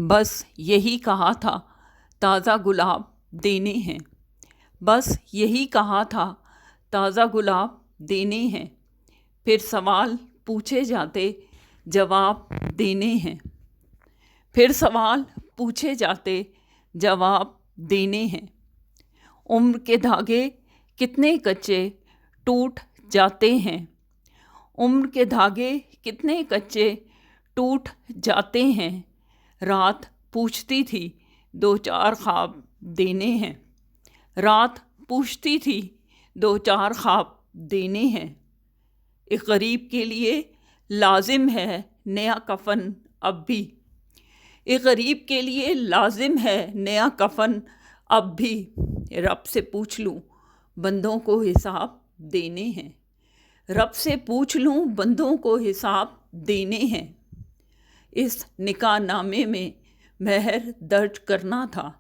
बस यही कहा था ताज़ा गुलाब देने हैं। बस यही कहा था ताज़ा गुलाब देने हैं। फिर सवाल पूछे जाते जवाब देने हैं। फिर सवाल पूछे जाते जवाब देने हैं। उम्र के धागे कितने कच्चे टूट जाते हैं। उम्र के धागे कितने कच्चे टूट जाते हैं। रात पूछती थी दो चार ख्वाब देने हैं। रात पूछती थी दो चार ख्वाब देने हैं। एक गरीब के लिए लाजिम है नया कफन अब भी। एक गरीब के लिए लाजिम है नया कफन अब भी। रब से पूछ लूँ बंदों को हिसाब देने हैं। रब से पूछ लूँ बंदों को हिसाब देने हैं। इस निकाह नामे में महर दर्ज करना था।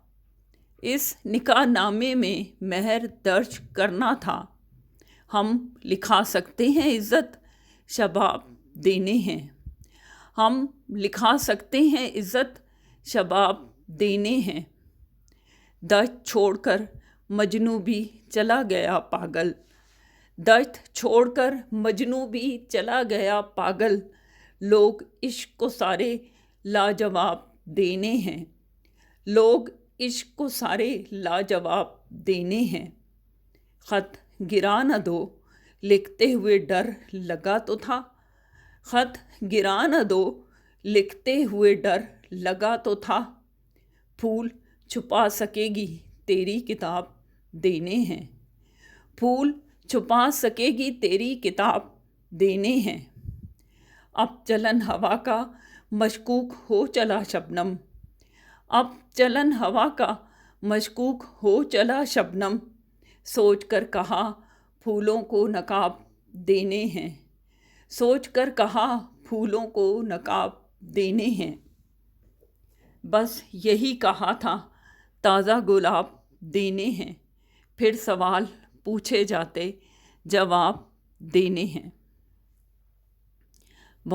इस निकाह नामे में महर दर्ज करना था। हम लिखा सकते हैं इज़्ज़त शबाब देने हैं। हम लिखा सकते हैं इज़्ज़त शबाब देने हैं। दश्त छोड़कर मजनू भी चला गया पागल। दश्त छोड़कर मजनू भी चला गया पागल। लोग इश्क को सारे लाजवाब देने हैं। लोग इश्क को सारे लाजवाब देने हैं। ख़त गिरा न दो लिखते हुए डर लगा तो था। ख़त गिरा न दो लिखते हुए डर लगा तो था। फूल छुपा सकेगी तेरी किताब देने हैं। फूल छुपा सकेगी तेरी किताब देने हैं। अब चलन हवा का मशकूक हो चला शबनम। अब चलन हवा का मशकूक हो चला शबनम। सोच कर कहा फूलों को नकाब देने हैं। सोच कर कहा फूलों को नकाब देने हैं। बस यही कहा था ताज़ा गुलाब देने हैं। फिर सवाल पूछे जाते जवाब देने हैं।